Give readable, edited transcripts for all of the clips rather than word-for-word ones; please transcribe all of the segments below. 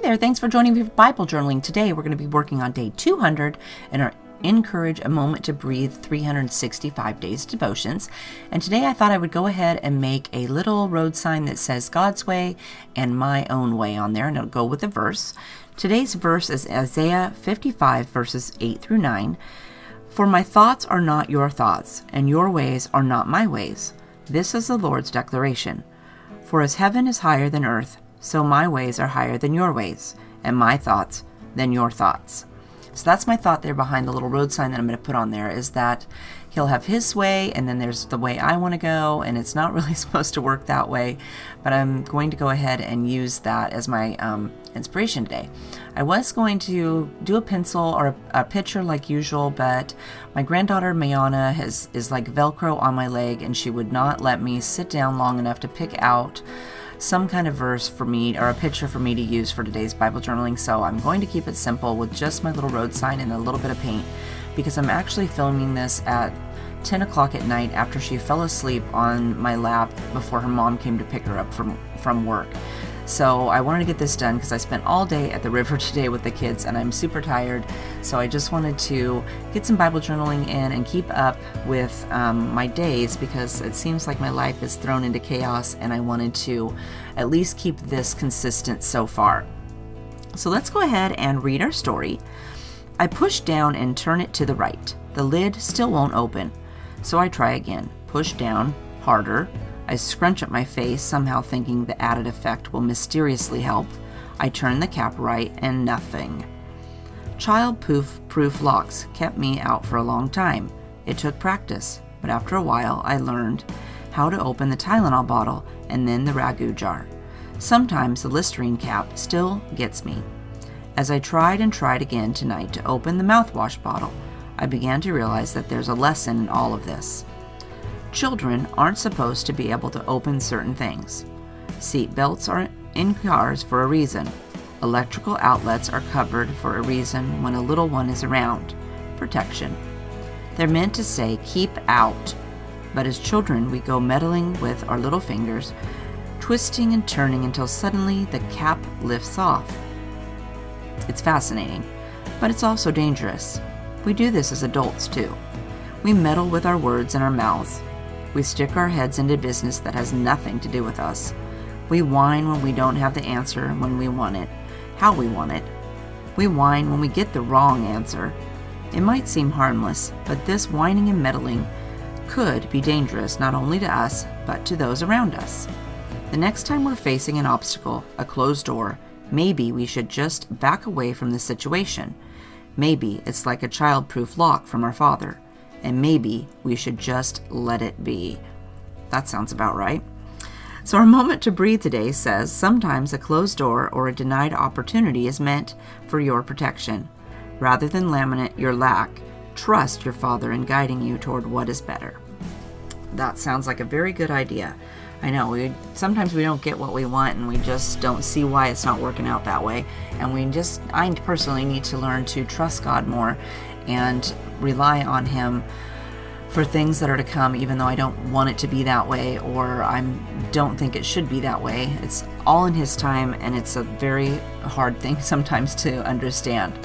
there, thanks for joining me for Bible journaling. Today we're going to be working on day 200 in our Encourage a Moment to Breathe 365 Days devotions. And today I thought I would go ahead and make a little road sign that says God's way and my own way on there, and it'll go with the verse. Today's verse is Isaiah 55 verses 8 through 9. For my thoughts are not your thoughts, and your ways are not my ways. This is the Lord's declaration. For as heaven is higher than earth, so my ways are higher than your ways, and my thoughts than your thoughts. So that's my thought there behind the little road sign that I'm going to put on there, is that he'll have his way, and then there's the way I want to go, and it's not really supposed to work that way, but I'm going to go ahead and use that as my inspiration today. I was going to do a pencil or a picture like usual, but my granddaughter Mayana is like Velcro on my leg, and she would not let me sit down long enough to pick out some kind of verse for me or a picture for me to use for today's Bible journaling. So I'm going to keep it simple with just my little road sign and a little bit of paint, because I'm actually filming this at 10 o'clock at night after she fell asleep on my lap before her mom came to pick her up from work. So I wanted to get this done because I spent all day at the river today with the kids and I'm super tired. So I just wanted to get some Bible journaling in and keep up with my days, because it seems like my life is thrown into chaos and I wanted to at least keep this consistent so far. So let's go ahead and read our story. I push down and turn it to the right. The lid still won't open. So I try again. Push down, harder. I scrunch up my face, somehow thinking the added effect will mysteriously help. I turn the cap right and nothing. Child-proof locks kept me out for a long time. It took practice, but after a while I learned how to open the Tylenol bottle and then the ragu jar. Sometimes the Listerine cap still gets me. As I tried and tried again tonight to open the mouthwash bottle, I began to realize that there's a lesson in all of this. Children aren't supposed to be able to open certain things. Seat belts are in cars for a reason. Electrical outlets are covered for a reason when a little one is around. Protection. They're meant to say, keep out. But as children, we go meddling with our little fingers, twisting and turning until suddenly the cap lifts off. It's fascinating, but it's also dangerous. We do this as adults too. We meddle with our words and our mouths. We stick our heads into business that has nothing to do with us. We whine when we don't have the answer when we want it, how we want it. We whine when we get the wrong answer. It might seem harmless, but this whining and meddling could be dangerous not only to us, but to those around us. The next time we're facing an obstacle, a closed door, maybe we should just back away from the situation. Maybe it's like a child-proof lock from our Father. And maybe we should just let it be. That sounds about right. So our moment to breathe today says, sometimes a closed door or a denied opportunity is meant for your protection. Rather than lament your lack, trust your Father in guiding you toward what is better. That sounds like a very good idea. I know, sometimes we don't get what we want and we just don't see why it's not working out that way. And I personally need to learn to trust God more and rely on Him for things that are to come, even though I don't want it to be that way, or I don't think it should be that way. It's all in His time, and it's a very hard thing sometimes to understand.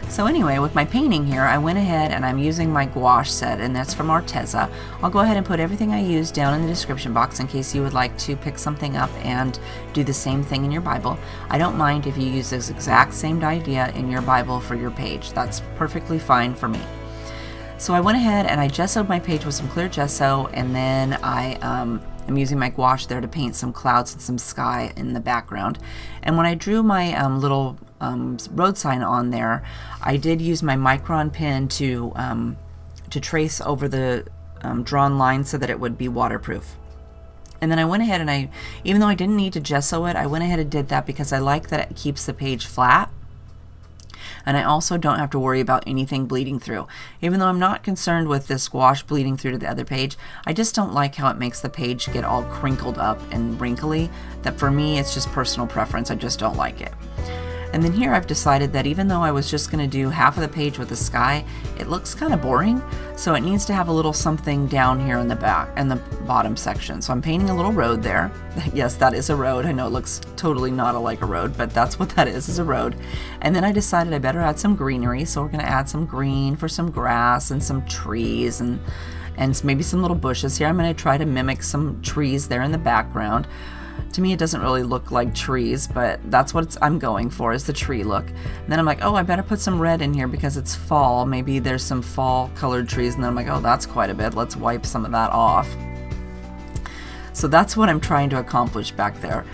So anyway, with my painting here, I went ahead and I'm using my gouache set, and that's from Arteza. I'll go ahead and put everything I use down in the description box in case you would like to pick something up and do the same thing in your Bible. I don't mind if you use this exact same idea in your Bible for your page. That's perfectly fine for me. So I went ahead and I gessoed my page with some clear gesso, and then I'm using my gouache there to paint some clouds and some sky in the background. And when I drew my little road sign on there, I did use my Micron pen to trace over the drawn line so that it would be waterproof. And then I went ahead and even though I didn't need to gesso it, I went ahead and did that because I like that it keeps the page flat. And I also don't have to worry about anything bleeding through. Even though I'm not concerned with this gouache bleeding through to the other page, I just don't like how it makes the page get all crinkled up and wrinkly. That for me, it's just personal preference. I just don't like it. And then here I've decided that even though I was just going to do half of the page with the sky, it looks kind of boring. So it needs to have a little something down here in the back and the bottom section. So I'm painting a little road there. Yes, that is a road. I know it looks totally not like a road, but that's what that is a road. And then I decided I better add some greenery. So we're going to add some green for some grass and some trees and maybe some little bushes here. I'm going to try to mimic some trees there in the background. To me, it doesn't really look like trees, but that's what I'm going for, is the tree look. And then I'm like, oh, I better put some red in here because it's fall. Maybe there's some fall colored trees. And then I'm like, oh, that's quite a bit. Let's wipe some of that off. So that's what I'm trying to accomplish back there.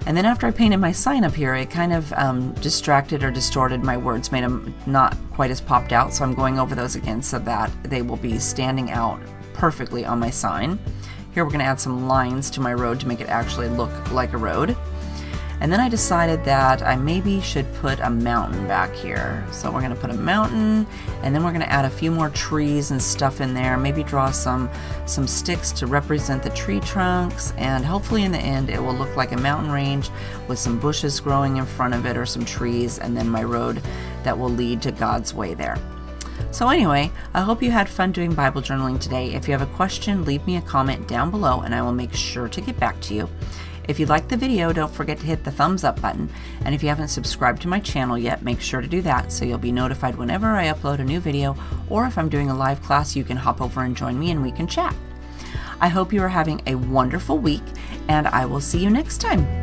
And then after I painted my sign up here, it kind of distracted or distorted my words, made them not quite as popped out. So I'm going over those again so that they will be standing out perfectly on my sign. Here we're going to add some lines to my road to make it actually look like a road. And then I decided that I maybe should put a mountain back here. So we're going to put a mountain, and then we're going to add a few more trees and stuff in there. Maybe draw some sticks to represent the tree trunks, and hopefully in the end it will look like a mountain range with some bushes growing in front of it or some trees, and then my road that will lead to God's way there. So anyway, I hope you had fun doing Bible journaling today. If you have a question, leave me a comment down below and I will make sure to get back to you. If you liked the video, don't forget to hit the thumbs up button. And if you haven't subscribed to my channel yet, make sure to do that so you'll be notified whenever I upload a new video, or if I'm doing a live class, you can hop over and join me and we can chat. I hope you are having a wonderful week, and I will see you next time.